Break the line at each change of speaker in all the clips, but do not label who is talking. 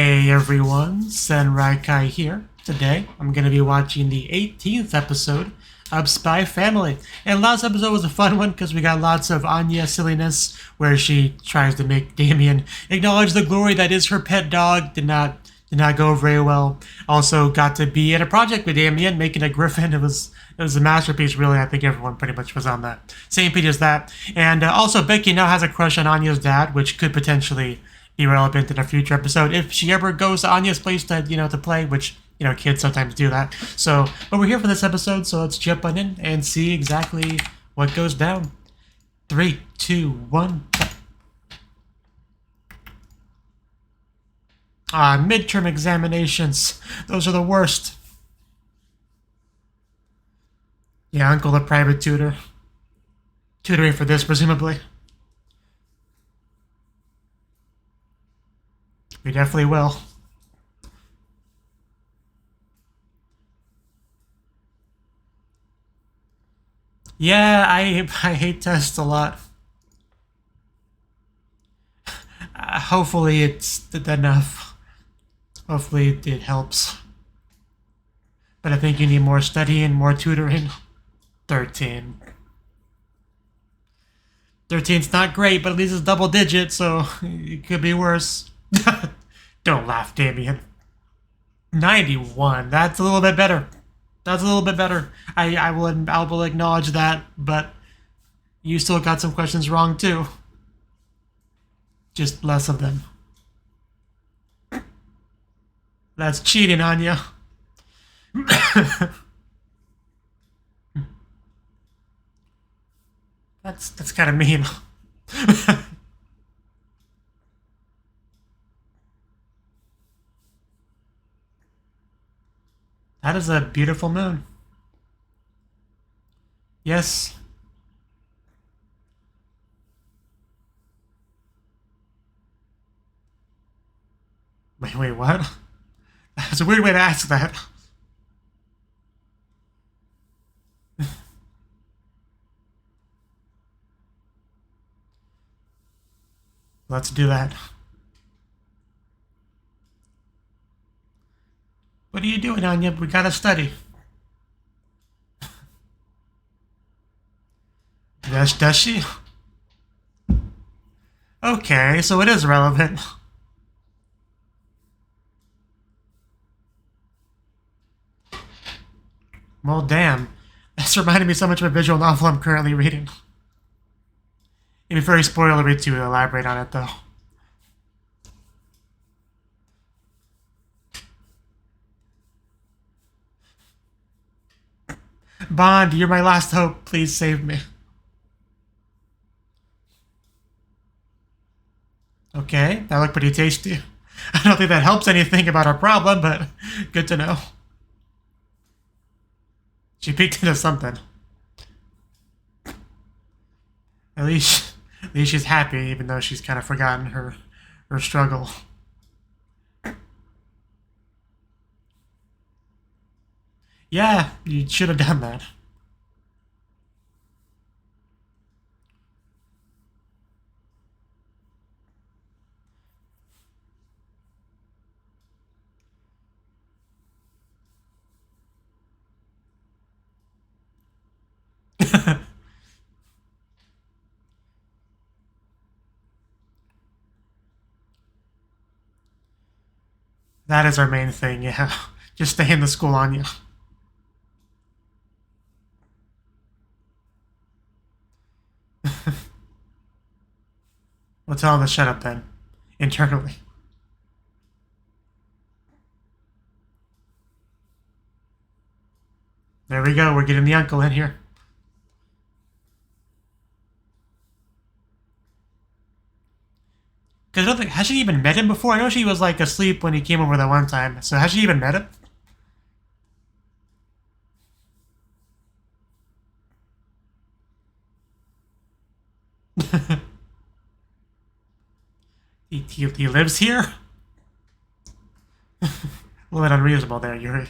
Hey everyone, Senrai here. Today, I'm going to be watching the 18th episode of Spy Family. And last episode was a fun one because we got lots of Anya silliness where she tries to make Damien acknowledge the glory that is her pet dog. Did not go very well. Also got to be in a project with Damien making a griffin. It was a masterpiece, really. I think everyone pretty much was on that same page as that. And also Becky now has a crush on Anya's dad, which could potentially be relevant in a future episode if she ever goes to Anya's place to to play, which kids sometimes do that. So, but we're here for this episode, so let's jump on in and see exactly what goes down. 3, 2, 1. Midterm examinations. Those are the worst. Yeah, Uncle a private tutor. Tutoring for this, presumably. We definitely will. Yeah, I hate tests a lot. Hopefully it's enough. Hopefully it helps. But I think you need more studying, more tutoring. 13. 13's not great, but at least it's double digit, so it could be worse. Don't laugh, Damien. 91. That's a little bit better. That's a little bit better. I will acknowledge that, but you still got some questions wrong too. Just less of them. That's cheating, Anya. That's kind of mean. That is a beautiful moon. Yes. Wait, what? That's a weird way to ask that. Let's do that. What are you doing, Anya? We gotta study. Does she? Okay, so it is relevant. Well, damn. This reminded me so much of a visual novel I'm currently reading. It'd be very spoilery to elaborate on it, though. Bond, you're my last hope. Please save me. Okay, that looked pretty tasty. I don't think that helps anything about our problem, but good to know. She peeked into something. At least she's happy, even though she's kind of forgotten her struggle. Yeah, you should have done that. That is our main thing, yeah. Just stay in the school, Anya. We'll tell him to shut up then. Internally. There we go, we're getting the uncle in here. Because I don't think, has she even met him before? I know she was like asleep when he came over that one time. So has she even met him? He lives here? A little bit unreasonable there, Yuri.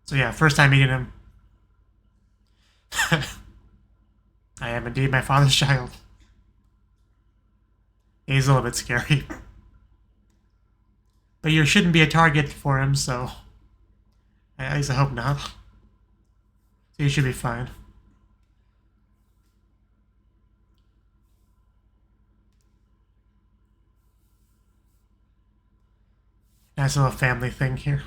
So yeah, first time meeting him. I am indeed my father's child. He's a little bit scary. But you shouldn't be a target for him, so at least I hope not. So you should be fine. Nice little family thing here.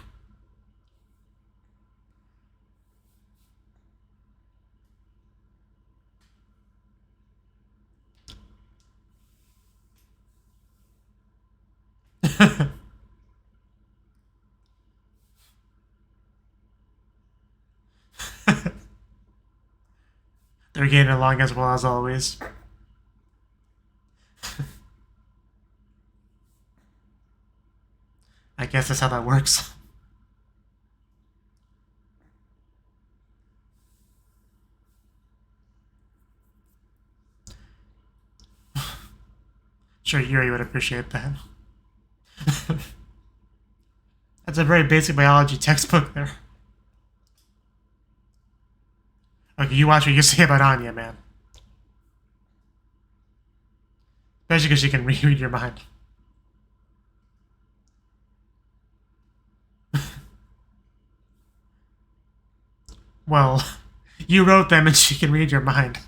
They're getting along as well as always. I guess that's how that works. Sure, Yuri would appreciate that. That's a very basic biology textbook there. Okay, you watch what you say about Anya, man. Especially because she can read your mind. Well, you wrote them and she can read your mind.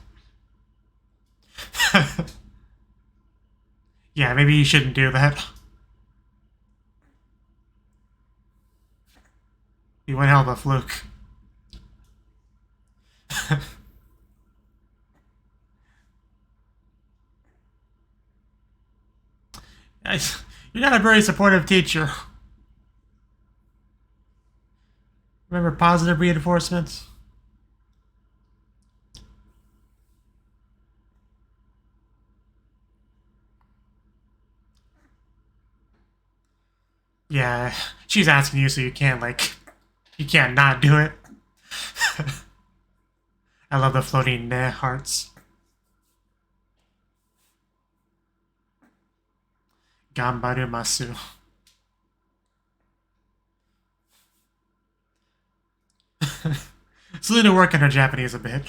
Yeah, maybe you shouldn't do that. You went hell of a fluke. You're not a very supportive teacher. Remember positive reinforcements? Yeah, she's asking you so you can't, like, you can't not do it. I love the floating hearts. Gambaru masu. So need to work on her Japanese a bit.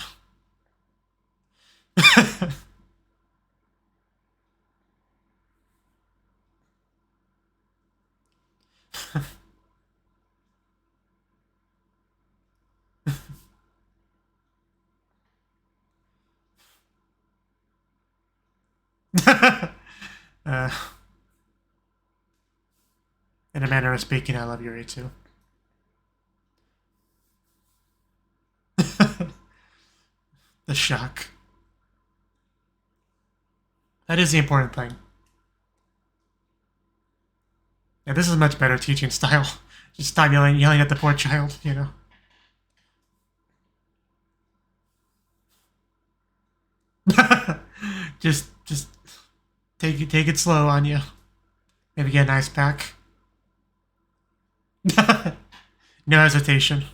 In a manner of speaking, I love Yuri too. The shock. That is the important thing. Yeah, this is a much better teaching style. Just stop yelling at the poor child, you know. just take it slow on you. Maybe get an ice pack. No hesitation.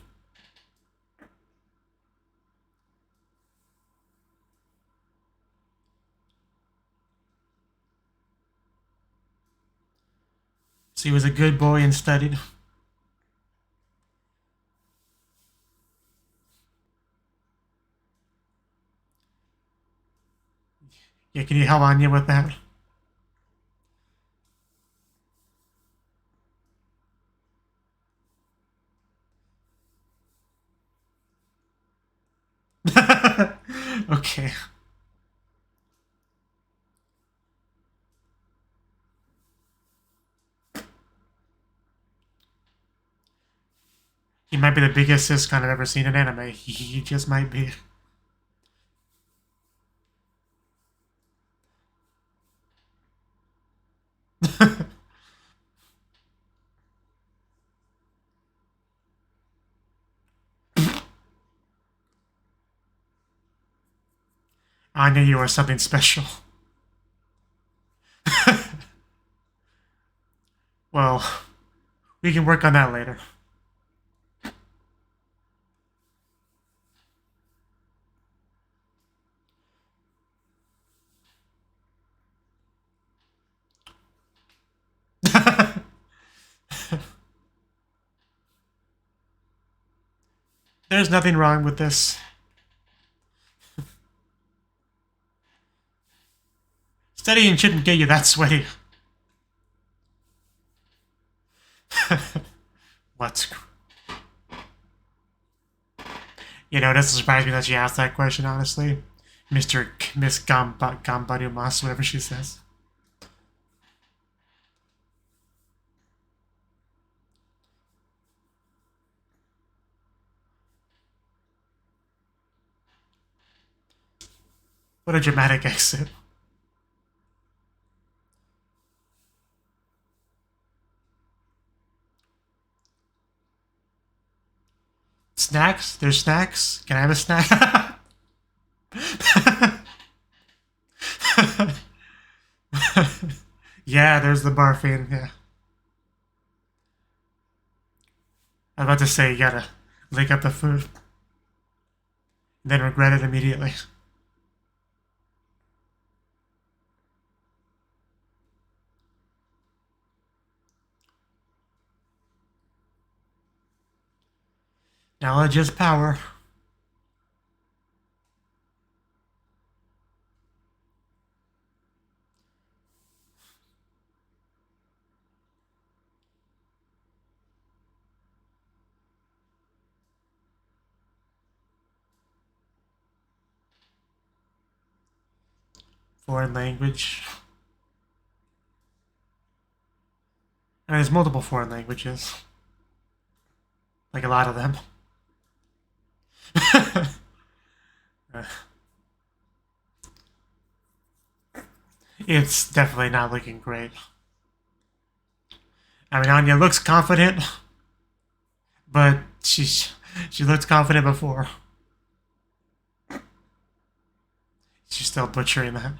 So he was a good boy and studied. Yeah, can you help Anya with that? Okay. He might be the biggest Siscon I've ever seen in anime. He just might be. I knew you were something special. Well, we can work on that later. There's nothing wrong with this. Studying shouldn't get you that sweaty. What's... You know, it doesn't surprise me that she asked that question, honestly. Miss Gambadumas, whatever she says. What a dramatic exit. Snacks? There's snacks? Can I have a snack? Yeah, there's the barfing, yeah. I was about to say you gotta lick up the food. Then regret it immediately. Knowledge is power. Foreign language. And there's multiple foreign languages. Like a lot of them. It's definitely not looking great. I mean, Anya looks confident, but she looked confident before. She's still butchering that.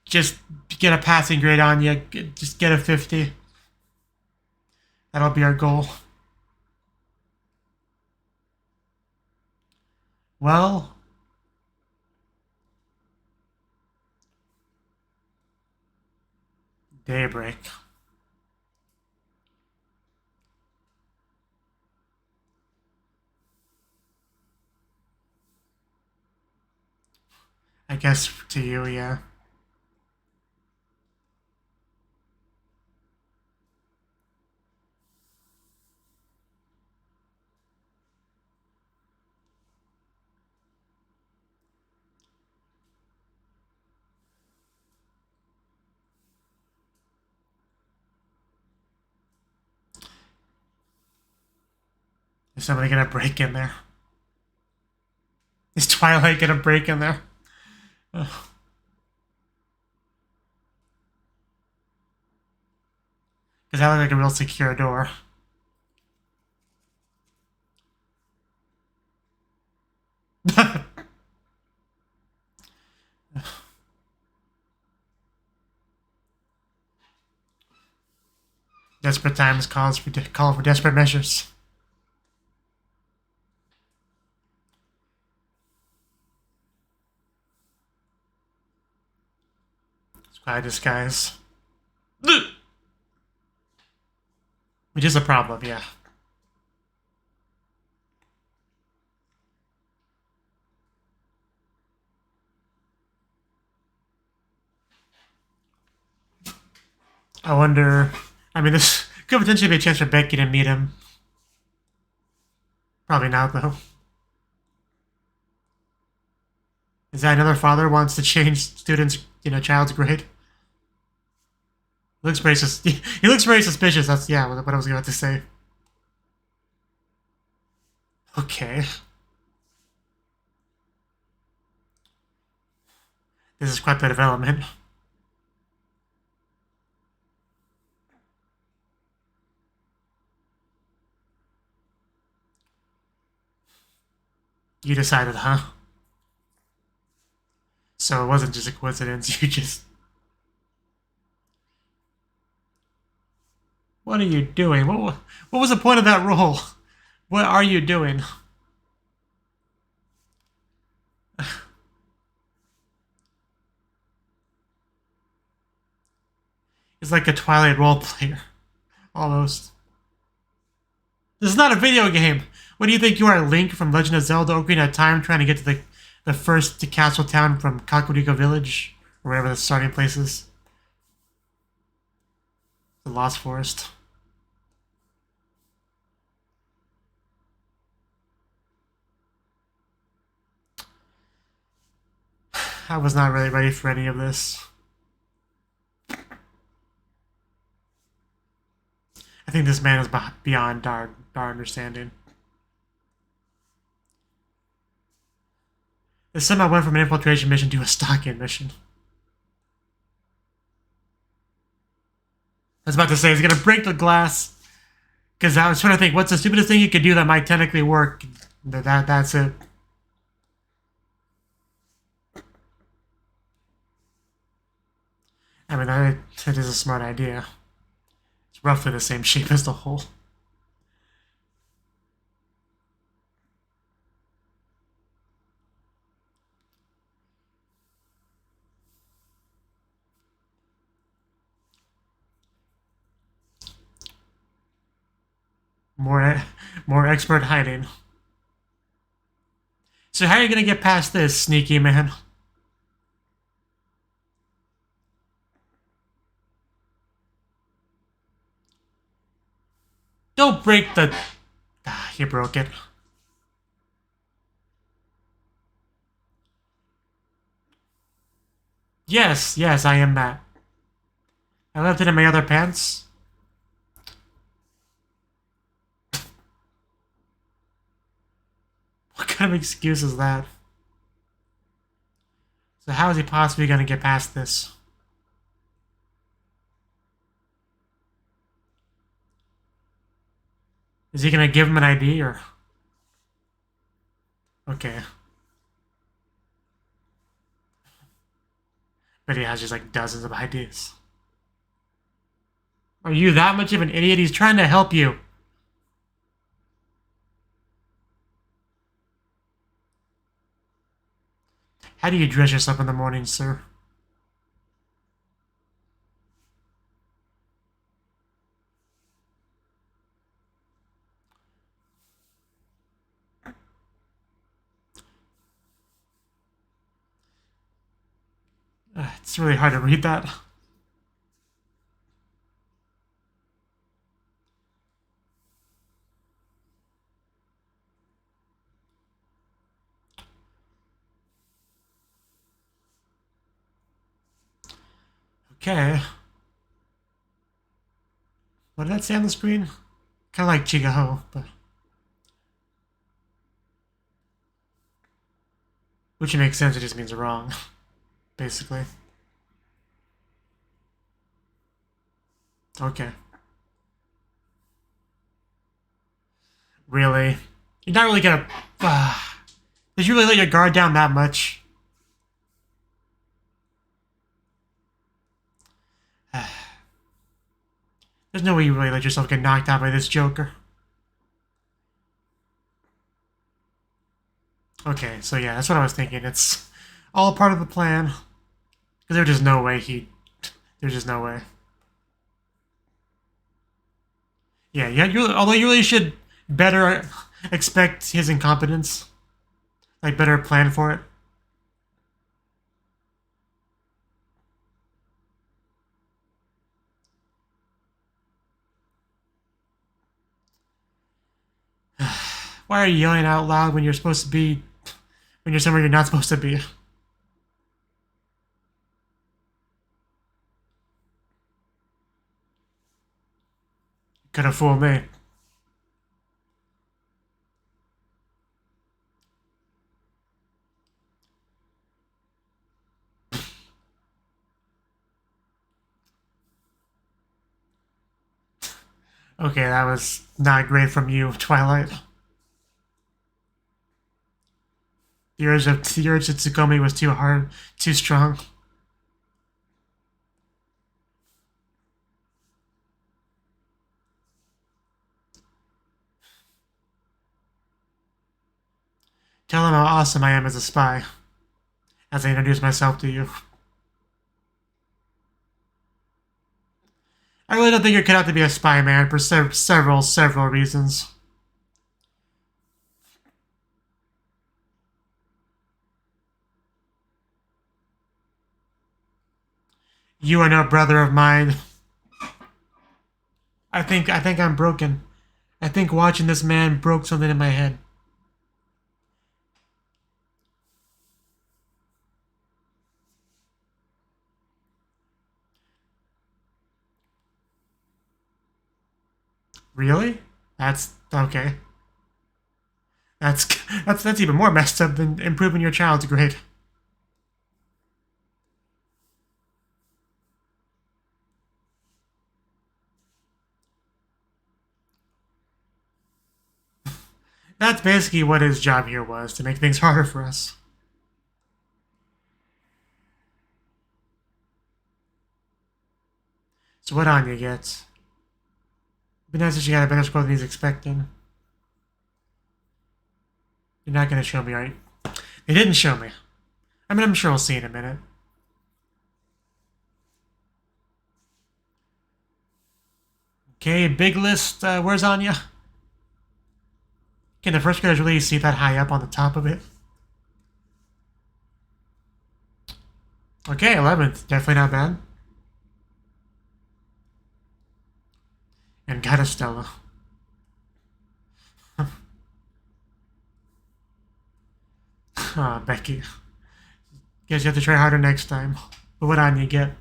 Just get a passing grade, Anya. Just get a 50. That'll be our goal. Well, daybreak. I guess to you, yeah. Is somebody gonna break in there? Is Twilight gonna break in there? Ugh. Because that looks like a real secure door. Desperate times call for desperate measures. Spy disguise. Which is a problem, yeah. I wonder... I mean, this could potentially be a chance for Becky to meet him. Probably not, though. Is that another father wants to change students, child's grade? Looks very he looks very suspicious. That's, yeah, what I was about to say. Okay. This is quite the development. You decided, huh? So it wasn't just a coincidence, you just... What are you doing? What was the point of that roll? What are you doing? It's like a Twilight role player. Almost. This is not a video game! What do you think you are, Link from Legend of Zelda Ocarina of Time, trying to get to the first castle town from Kakuriko Village? Or whatever the starting place is. The Lost Forest. I was not really ready for any of this. I think this man is beyond our understanding. It somehow went from an infiltration mission to a stalking mission. I was about to say, he's gonna break the glass. Because I was trying to think, what's the stupidest thing you could do that might technically work? That's it. I mean, that is a smart idea. It's roughly the same shape as the hole. More expert hiding. So how are you gonna get past this, sneaky man? Don't break the... Ah, you broke it. Yes, I am that. I left it in my other pants. What kind of excuse is that? So how is he possibly going to get past this? Is he going to give him an ID or... Okay. But he has just like dozens of IDs. Are you that much of an idiot? He's trying to help you. How do you dress yourself in the morning, sir? It's really hard to read that. Okay. What did that say on the screen? Kind of like Chigaho, but... Which makes sense, it just means wrong, basically. Okay. Really? You're not really gonna... Did you really let your guard down that much? There's no way you really let yourself get knocked out by this Joker. Okay, so yeah, that's what I was thinking. It's all part of the plan. Because there's just no way he... There's just no way. Yeah, although you really should better expect his incompetence. Like, better plan for it. Why are you yelling out loud when you're supposed to be... When you're somewhere you're not supposed to be? Could have fooled me. Okay, that was not great from you, Twilight. The urge of Tsukomi was too hard, too strong. Tell him how awesome I am as a spy, as I introduce myself to you. I really don't think you're cut out to be a spy, man, for several reasons. You are no brother of mine. I think I'm broken. I think watching this man broke something in my head. Really? That's okay. That's even more messed up than improving your child's grade. That's basically what his job here was, to make things harder for us. So what Anya gets? Be nice if she got a better score than he's expecting. You're not gonna show me, right? They didn't show me. I mean, I'm sure we'll see in a minute. Okay, big list. Where's Anya? Can the first graders really see that high up on the top of it? Okay, 11th. Definitely not bad. And got a Stella. Ah, Becky. Guess you have to try harder next time. But what on you get?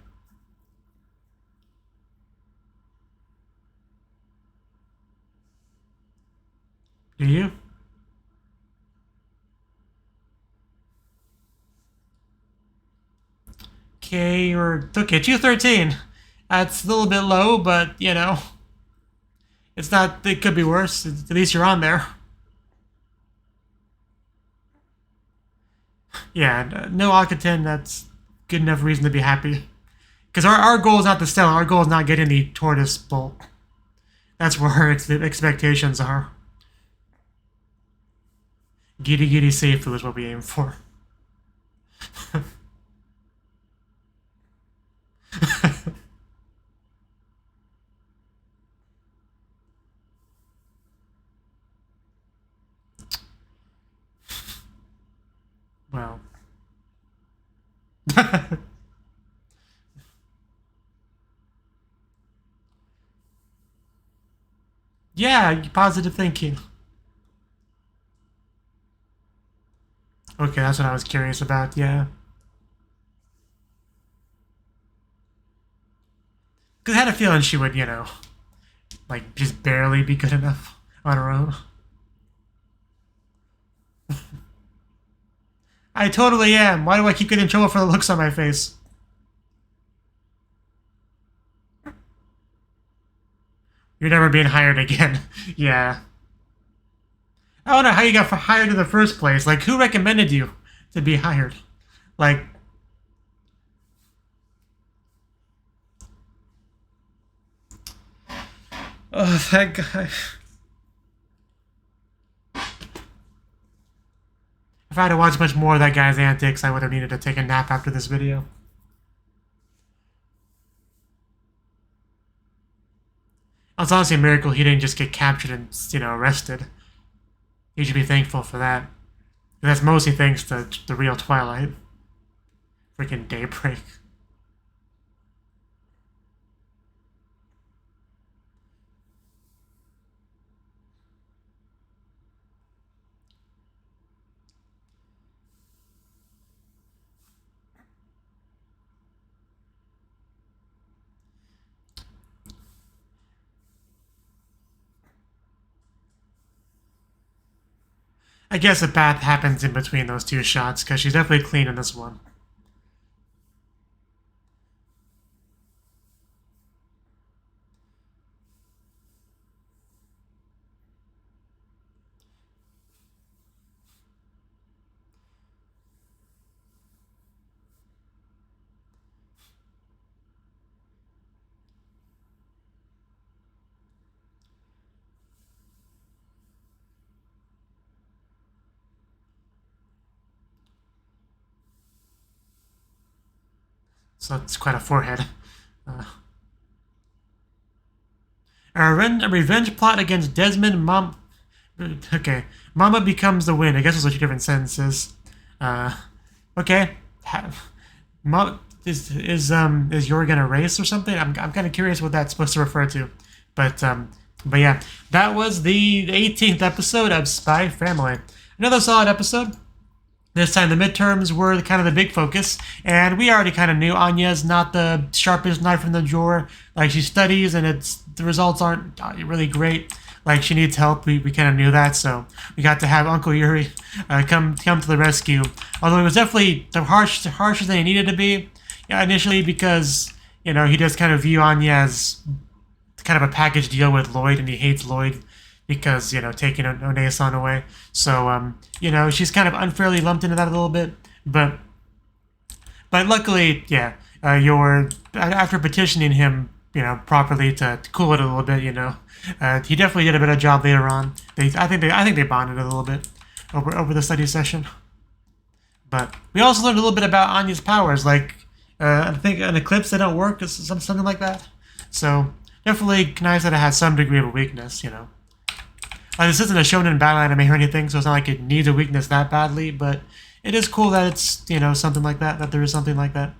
Do you? Okay, you're okay. 213. That's a little bit low, but you know, it's not. It could be worse. At least you're on there. Yeah, no Akaten. That's good enough reason to be happy. Because our goal is not the Stella. Our goal is not getting the Tortoise Bolt. That's where our expectations are. Giddy Giddy Seifu is what we aim for. Well. Yeah, positive thinking. Okay, that's what I was curious about, yeah. Because I had a feeling she would, you know, like, just barely be good enough on her own. I totally am. Why do I keep getting in trouble for the looks on my face? You're never being hired again. Yeah. I don't know how you got hired in the first place. Like, who recommended you to be hired? Like... Oh, that guy... If I had to watch much more of that guy's antics, I would have needed to take a nap after this video. It's honestly a miracle he didn't just get captured and, you know, arrested. You should be thankful for that. And that's mostly thanks to the real Twilight. Freaking Daybreak. I guess a path happens in between those two shots, because she's definitely clean in this one. So it's quite a forehead. A revenge plot against Desmond Mom... Okay. Mama becomes the win. I guess those are two different sentences. Okay. Mom... Is Jorgen a race or something? I'm kind of curious what that's supposed to refer to. But yeah, that was the 18th episode of Spy Family. Another solid episode. This time the midterms were kind of the big focus, and we already kind of knew Anya's not the sharpest knife in the drawer. Like, she studies, and the results aren't really great. Like, she needs help. We kind of knew that, so we got to have Uncle Yuri come to the rescue. Although it was definitely harsher than he needed to be initially, because he does kind of view Anya as kind of a package deal with Lloyd, and he hates Lloyd because, taking One-san away. So, she's kind of unfairly lumped into that a little bit. But luckily, yeah, after petitioning him, properly to cool it a little bit, he definitely did a better job later on. I think they bonded a little bit over the study session. But we also learned a little bit about Anya's powers, like, I think an eclipse that don't work, something like that. So, definitely nice that it has some degree of a weakness, this isn't a shonen battle anime or anything, so it's not like it needs a weakness that badly, but it is cool that it's, something like that there is something like that.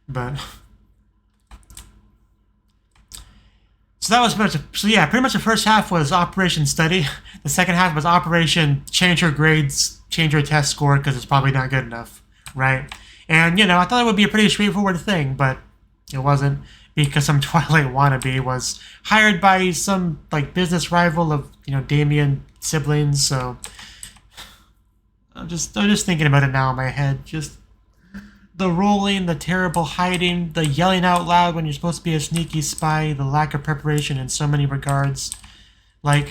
But so that was pretty much the first half was Operation Study. The second half was Operation Change Her Grades, Change Her Test Score, because it's probably not good enough, right? And, I thought it would be a pretty straightforward thing, but it wasn't, because some Twilight wannabe was hired by some, like, business rival of, Damien siblings, so I'm just thinking about it now in my head. Just the rolling, the terrible hiding, the yelling out loud when you're supposed to be a sneaky spy, the lack of preparation in so many regards. Like,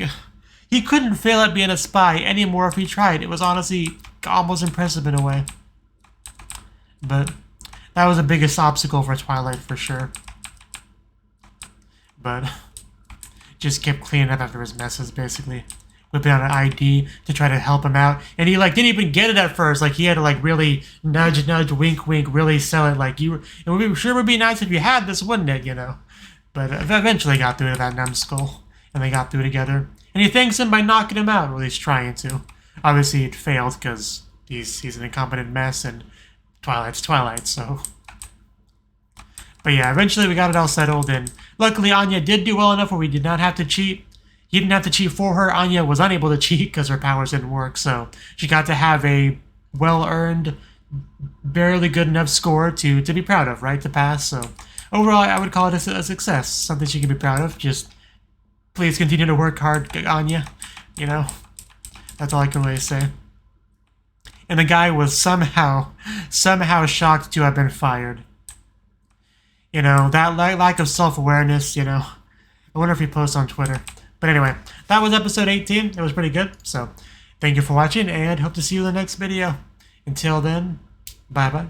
he couldn't fail at being a spy anymore if he tried. It was honestly almost impressive in a way. But that was the biggest obstacle for Twilight for sure. But just kept cleaning up after his messes, basically. Whipping out an ID to try to help him out. And he, didn't even get it at first. Like, he had to, really nudge, wink, wink, really sell it. Like, it would be nice if you had this, wouldn't it, But eventually got through to that numbskull. And they got through together. And he thanks him by knocking him out, or at least trying to. Obviously, it failed, because he's an incompetent mess, and Twilight's Twilight, so... But yeah, eventually we got it all settled, and luckily Anya did do well enough where we did not have to cheat. He didn't have to cheat for her. Anya was unable to cheat because her powers didn't work, so she got to have a well-earned, barely good enough score to be proud of, right, to pass. So overall, I would call it a success, something she can be proud of. Just please continue to work hard, Anya, That's all I can really say. And the guy was somehow shocked to have been fired. That lack of self-awareness, I wonder if he posts on Twitter. But anyway, that was episode 18. It was pretty good. So, thank you for watching, and hope to see you in the next video. Until then, bye-bye.